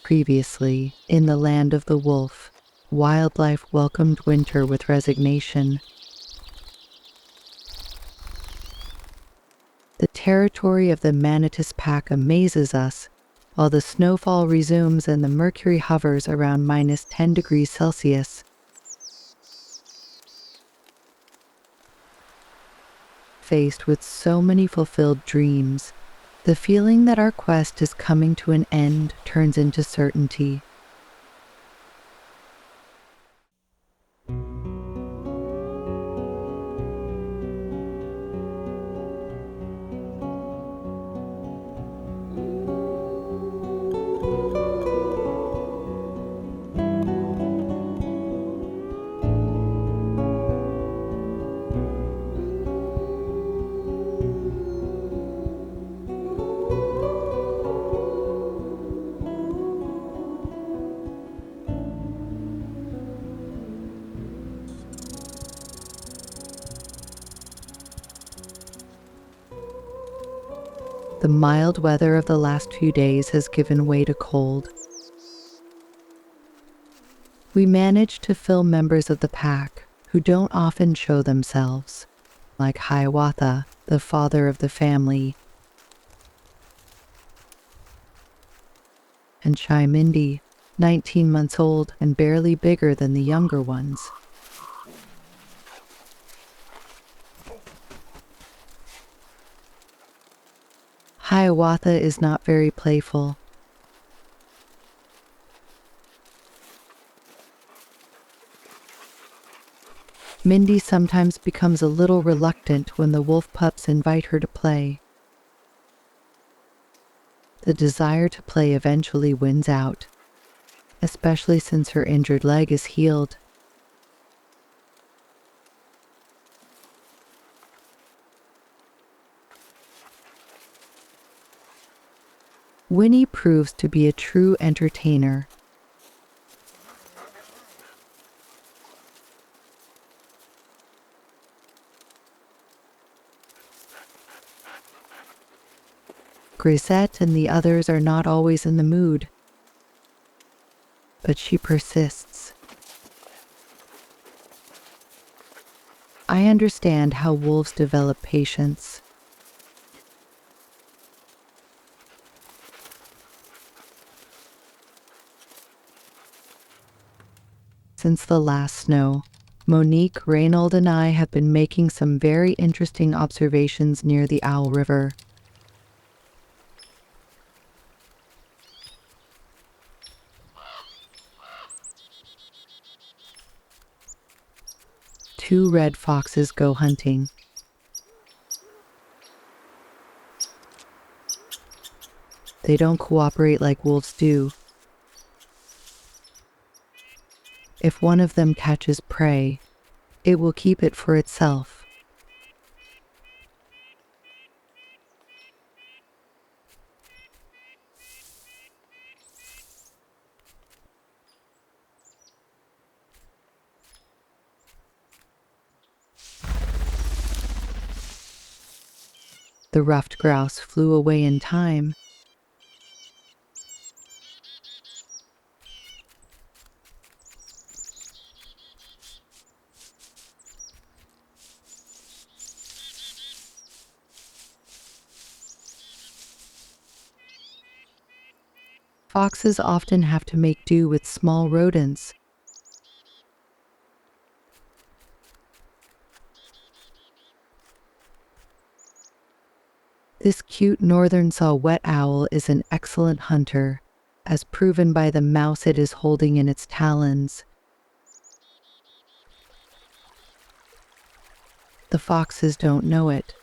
Previously, in the land of the wolf, wildlife welcomed winter with resignation. The territory of the Manitous pack amazes us, while the snowfall resumes and the mercury hovers around -10 degrees Celsius. Faced with so many fulfilled dreams, the feeling that our quest is coming to an end turns into certainty. The mild weather of the last few days has given way to cold. We manage to film members of the pack who don't often show themselves, like Hiawatha, the father of the family, and Shy Mindy, 19 months old and barely bigger than the younger ones. Hiawatha is not very playful. Mindy sometimes becomes a little reluctant when the wolf pups invite her to play. The desire to play eventually wins out, especially since her injured leg is healed. Winnie proves to be a true entertainer. Grisette and the others are not always in the mood, but she persists. I understand how wolves develop patience. Since the last snow, Monique, Raynald, and I have been making some very interesting observations near the Owl River. Two red foxes go hunting. They don't cooperate like wolves do. If one of them catches prey, it will keep it for itself. The ruffed grouse flew away in time. Foxes often have to make do with small rodents. This cute northern saw-whet owl is an excellent hunter, as proven by the mouse it is holding in its talons. The foxes don't know it,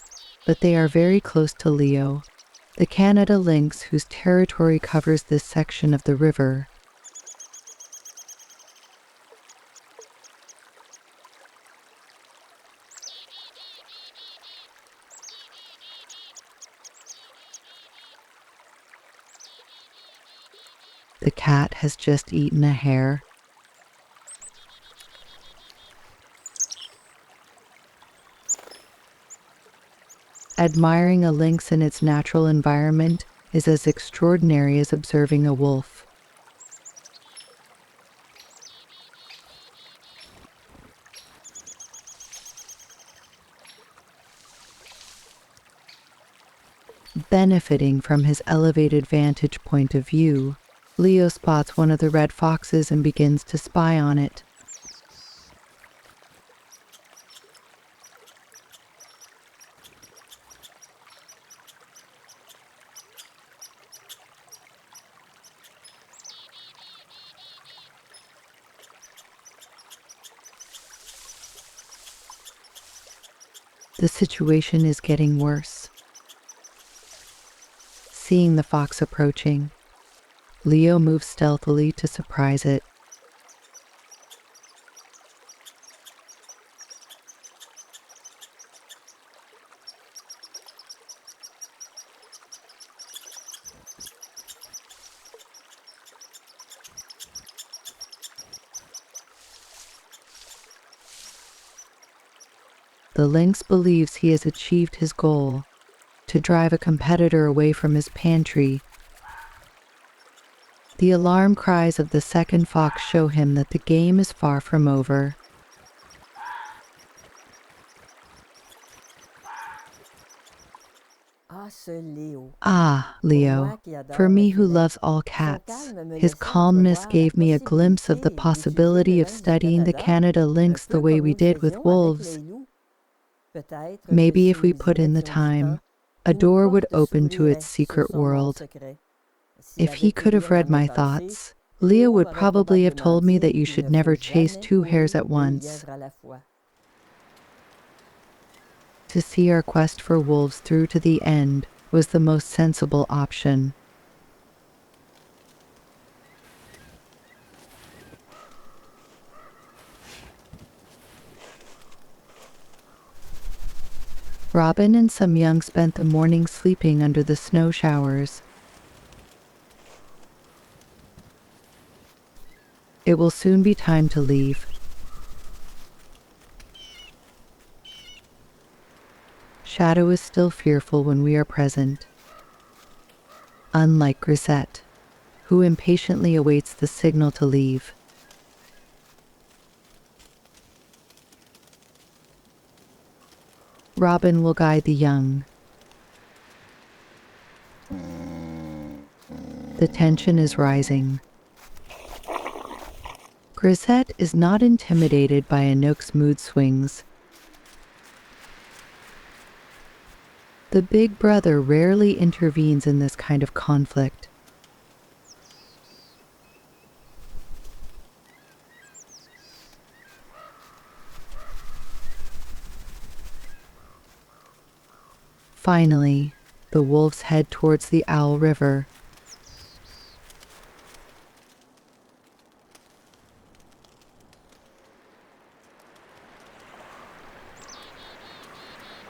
but they are very close to Leo, the Canada lynx whose territory covers this section of the river. The cat has just eaten a hare. Admiring a lynx in its natural environment is as extraordinary as observing a wolf. Benefiting from his elevated vantage point of view, Leo spots one of the red foxes and begins to spy on it. The situation is getting worse. Seeing the fox approaching, Leo moves stealthily to surprise it. The lynx believes he has achieved his goal, to drive a competitor away from his pantry. The alarm cries of the second fox show him that the game is far from over. Ah, Leo, for me who loves all cats, his calmness gave me a glimpse of the possibility of studying the Canada lynx the way we did with wolves. Maybe if we put in the time, a door would open to its secret world. If he could have read my thoughts, Leo would probably have told me that you should never chase two hares at once. To see our quest for wolves through to the end was the most sensible option. Robin and some young spent the morning sleeping under the snow showers. It will soon be time to leave. Shadow is still fearful when we are present, unlike Gisèle, who impatiently awaits the signal to leave. Robin will guide the young. The tension is rising. Gisèle is not intimidated by Anouk's mood swings. The big brother rarely intervenes in this kind of conflict. Finally, the wolves head towards the Owl River.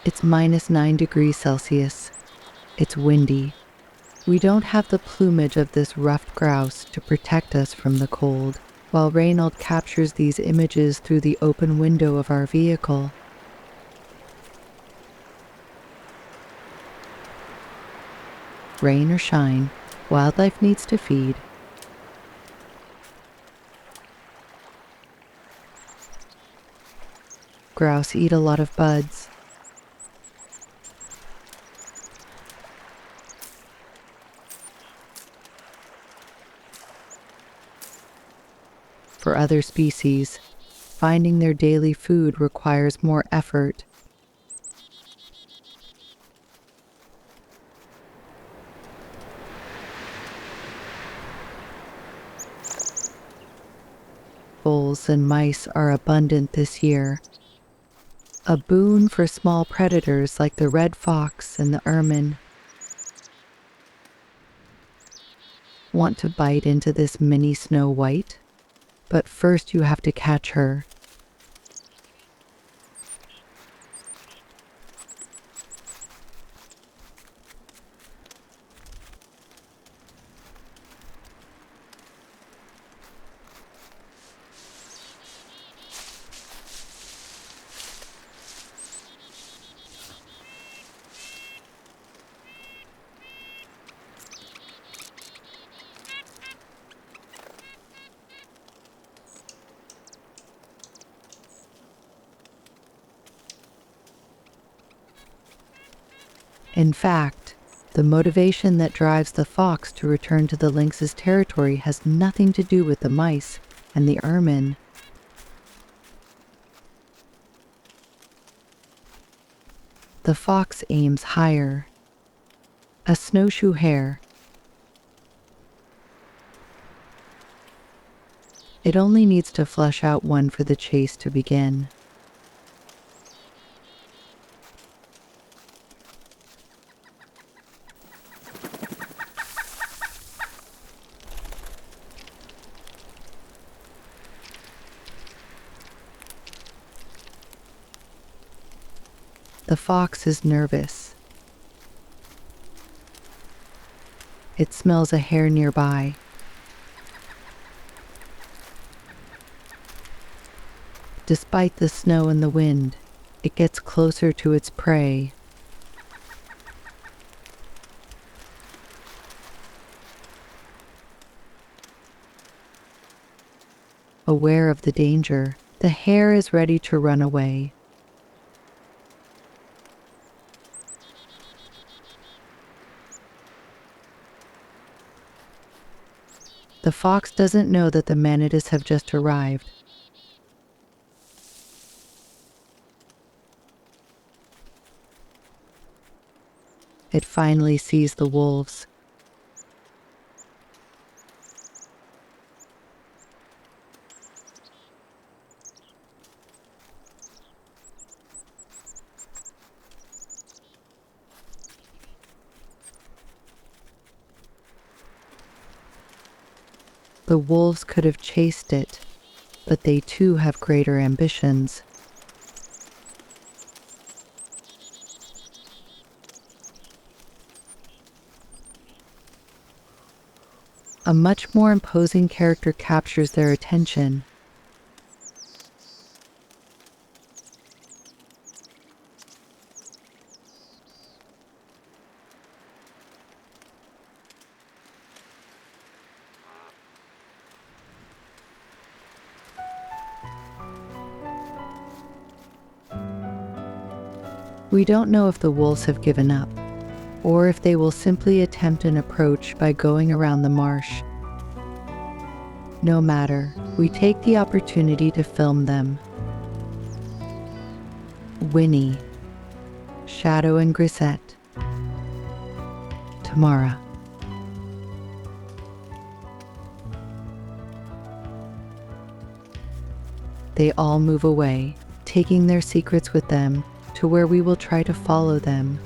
It's -9°C. It's windy. We don't have the plumage of this ruffed grouse to protect us from the cold, while Raynald captures these images through the open window of our vehicle. Rain or shine, wildlife needs to feed. Grouse eat a lot of buds. For other species, finding their daily food requires more effort. Voles and mice are abundant this year, a boon for small predators like the red fox and the ermine. Want to bite into this mini Snow White? But first you have to catch her. In fact, The motivation that drives the fox to return to the lynx's territory has nothing to do with the mice and the ermine. The fox aims higher. A snowshoe hare. It only needs to flush out one for the chase to begin. The fox is nervous. It smells a hare nearby. Despite the snow and the wind, it gets closer to its prey. Aware of the danger, the hare is ready to run away. The fox doesn't know that the Manitous have just arrived. It finally sees the wolves. The wolves could have chased it, but they too have greater ambitions. A much more imposing character captures their attention. We don't know if the wolves have given up, or if they will simply attempt an approach by going around the marsh. No matter, we take the opportunity to film them. Winnie, Shadow and Grisette, Tamara. They all move away, taking their secrets with them to where we will try to follow them.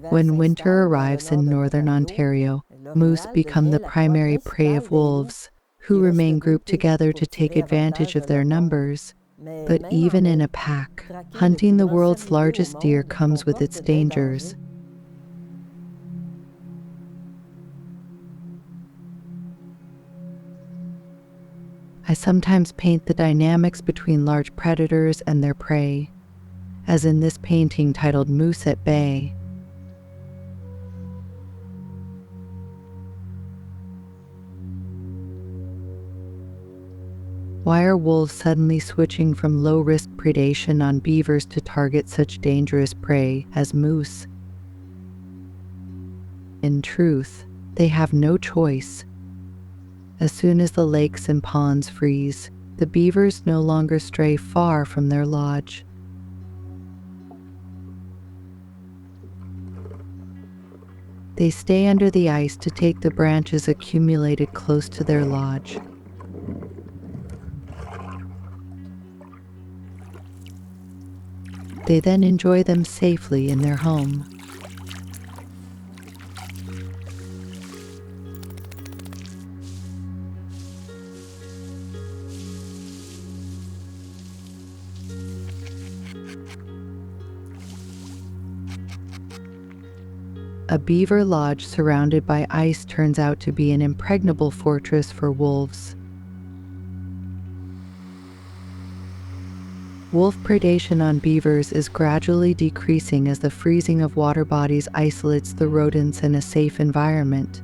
When winter arrives in northern Ontario, moose become the primary prey of wolves, who remain grouped together to take advantage of their numbers. But even in a pack, hunting the world's largest deer comes with its dangers. I sometimes paint the dynamics between large predators and their prey, as in this painting titled Moose at Bay. Why are wolves suddenly switching from low-risk predation on beavers to target such dangerous prey as moose? In truth, they have no choice. As soon as the lakes and ponds freeze, the beavers no longer stray far from their lodge. They stay under the ice to take the branches accumulated close to their lodge. They then enjoy them safely in their home. A beaver lodge surrounded by ice turns out to be an impregnable fortress for wolves. Wolf predation on beavers is gradually decreasing as the freezing of water bodies isolates the rodents in a safe environment.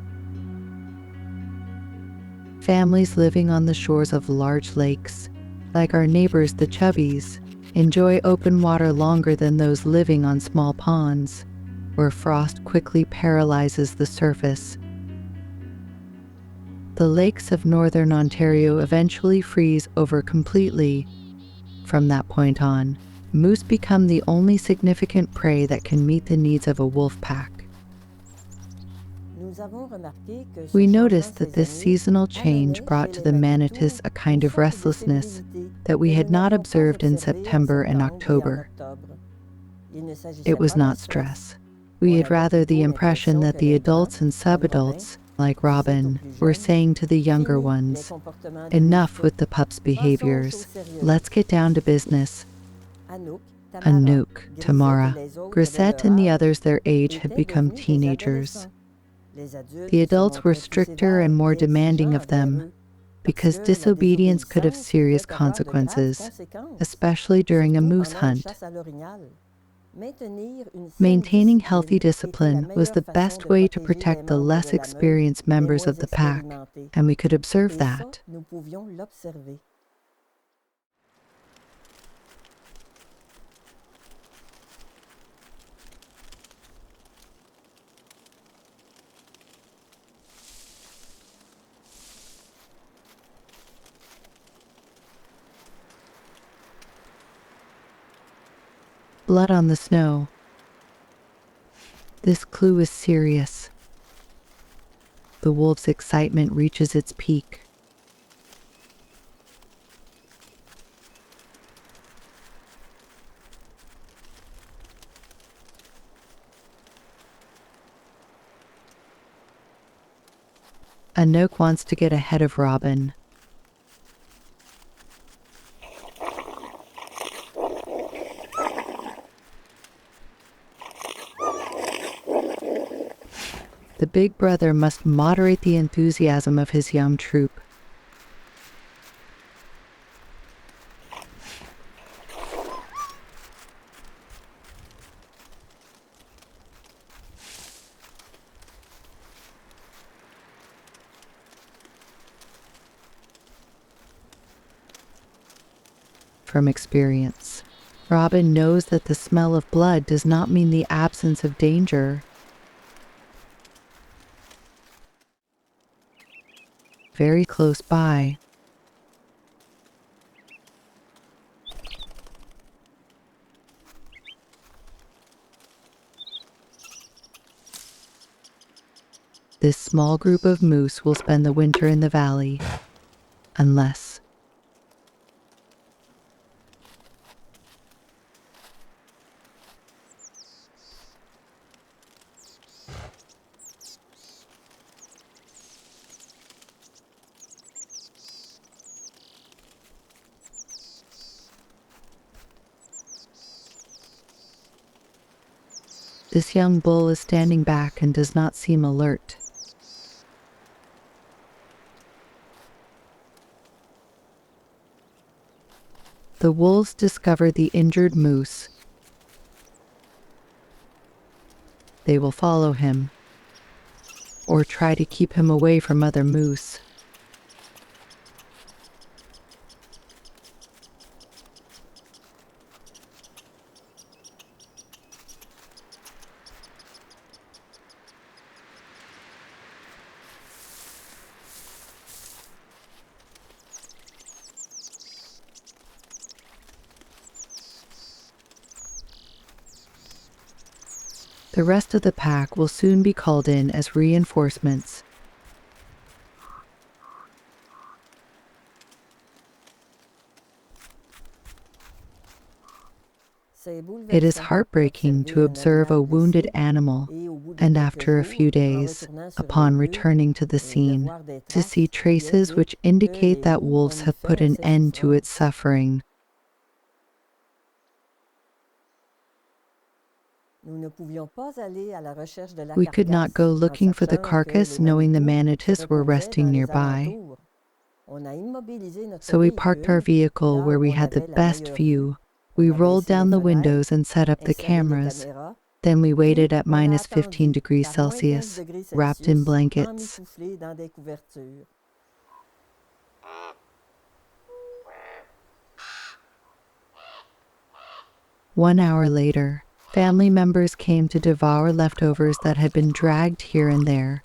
Families living on the shores of large lakes, like our neighbors the chubbies, enjoy open water longer than those living on small ponds, where frost quickly paralyzes the surface. The lakes of northern Ontario eventually freeze over completely. From that point on, moose become the only significant prey that can meet the needs of a wolf pack. We noticed that this seasonal change brought to the Manitous a kind of restlessness that we had not observed in September and October. It was not stress. We had rather the impression that the adults and subadults, like Robin, were saying to the younger ones, "Enough with the pups' behaviors. Let's get down to business." Anouk, Tamara, Grisette, and the others their age had become teenagers. The adults were stricter and more demanding of them, because disobedience could have serious consequences, especially during a moose hunt. Maintaining healthy discipline was the best way to protect the less experienced members of the pack, and we could observe that. Blood on the snow. This clue is serious. The wolf's excitement reaches its peak. Anouk wants to get ahead of Robin. The big brother must moderate the enthusiasm of his young troop. From experience, Robin knows that the smell of blood does not mean the absence of danger. Very close by, this small group of moose will spend the winter in the valley, unless this young bull is standing back and does not seem alert. The wolves discover the injured moose. They will follow him, or try to keep him away from other moose. The rest of the pack will soon be called in as reinforcements. It is heartbreaking to observe a wounded animal, and after a few days, upon returning to the scene, to see traces which indicate that wolves have put an end to its suffering. We could not go looking for the carcass knowing the Manitous were resting nearby. So we parked our vehicle where we had the best view. We rolled down the windows and set up the cameras. Then we waited at minus 15 degrees Celsius, wrapped in blankets. 1 hour later, family members came to devour leftovers that had been dragged here and there.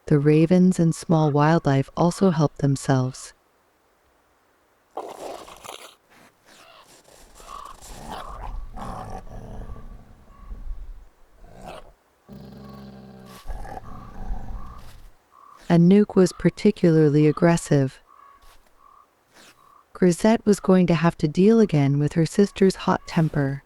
The ravens and small wildlife also helped themselves. Anouk was particularly aggressive. Grisette was going to have to deal again with her sister's hot temper.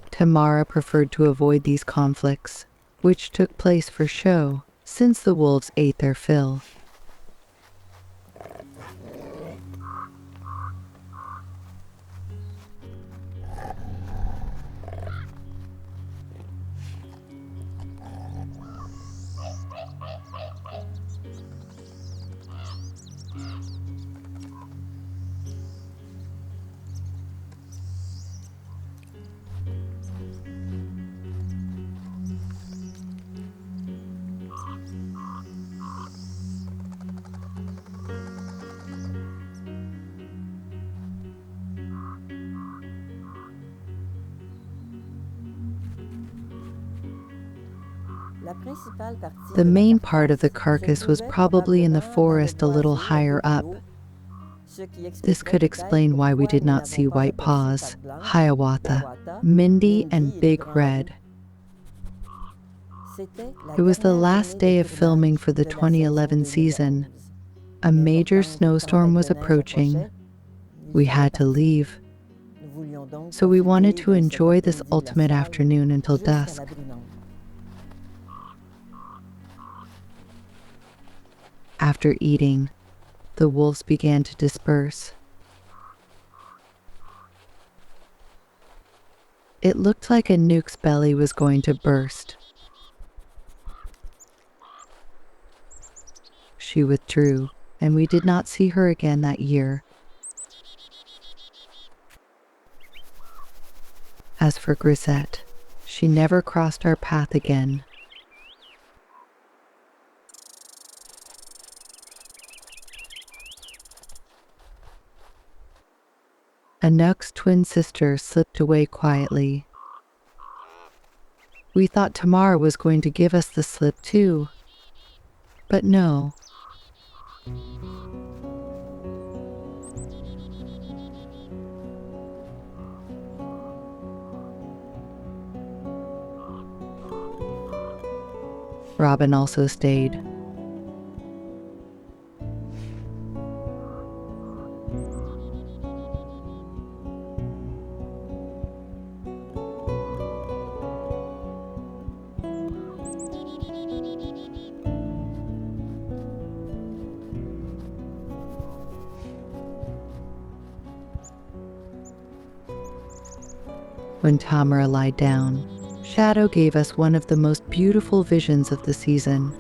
Tamara preferred to avoid these conflicts, which took place for show, since the wolves ate their fill. The main part of the carcass was probably in the forest a little higher up. This could explain why we did not see White Paws, Hiawatha, Mindy, and Big Red. It was the last day of filming for the 2011 season. A major snowstorm was approaching. We had to leave. So we wanted to enjoy this ultimate afternoon until dusk. After eating, the wolves began to disperse. It looked like Anouk's belly was going to burst. She withdrew, and we did not see her again that year. As for Grisette, she never crossed our path again. Anouk's twin sister slipped away quietly. We thought Tamara was going to give us the slip too, but no. Robin also stayed. When Tamara lied down, Shadow gave us one of the most beautiful visions of the season.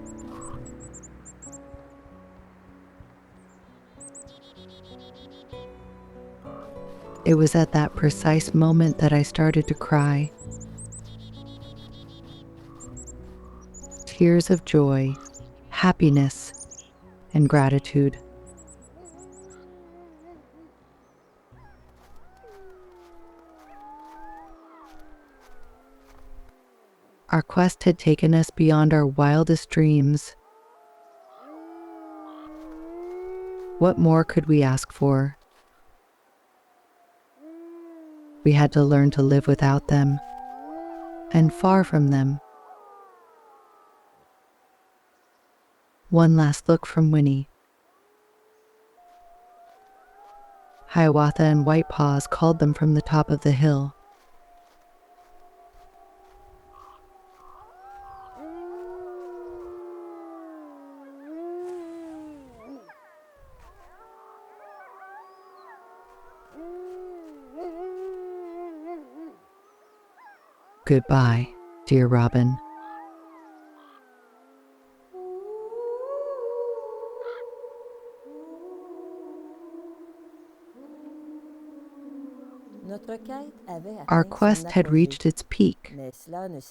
It was at that precise moment that I started to cry. Tears of joy, happiness, and gratitude. Our quest had taken us beyond our wildest dreams. What more could we ask for? We had to learn to live without them, and far from them. One last look from Winnie. Hiawatha and White Paws called them from the top of the hill. Goodbye, dear Robin. Our quest had reached its peak,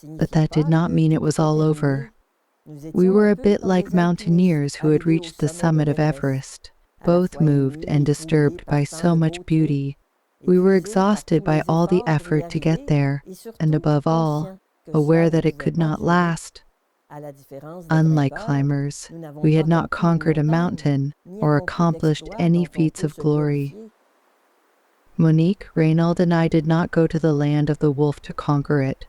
but that did not mean it was all over. We were a bit like mountaineers who had reached the summit of Everest, both moved and disturbed by so much beauty. We were exhausted by all the effort to get there, and above all, aware that it could not last. Unlike climbers, we had not conquered a mountain or accomplished any feats of glory. Monique, Raynald, and I did not go to the land of the wolf to conquer it.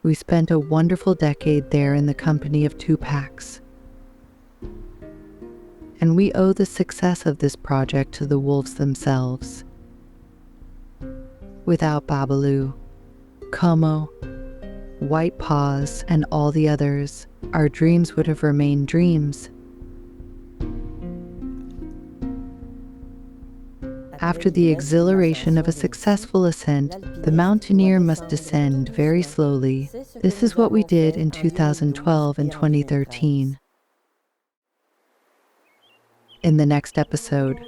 We spent a wonderful decade there in the company of 2 packs. And we owe the success of this project to the wolves themselves. Without Babaloo, Como, White Paws, and all the others, our dreams would have remained dreams. After the exhilaration of a successful ascent, the mountaineer must descend very slowly. This is what we did in 2012 and 2013. In the next episode,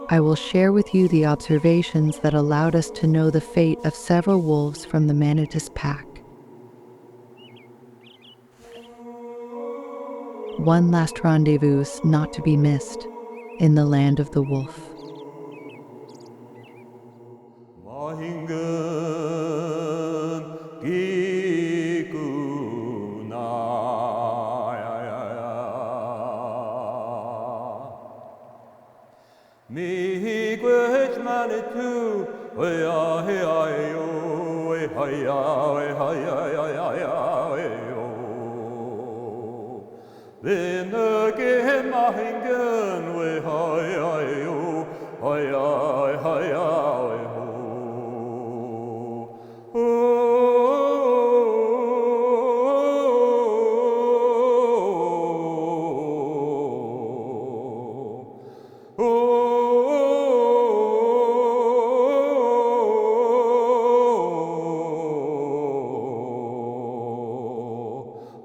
I will share with you the observations that allowed us to know the fate of several wolves from the Manitous pack. One last rendezvous not to be missed in the land of the wolf. Manitous, then again mahingen we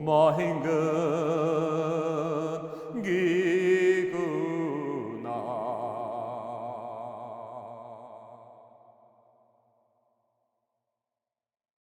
mahingen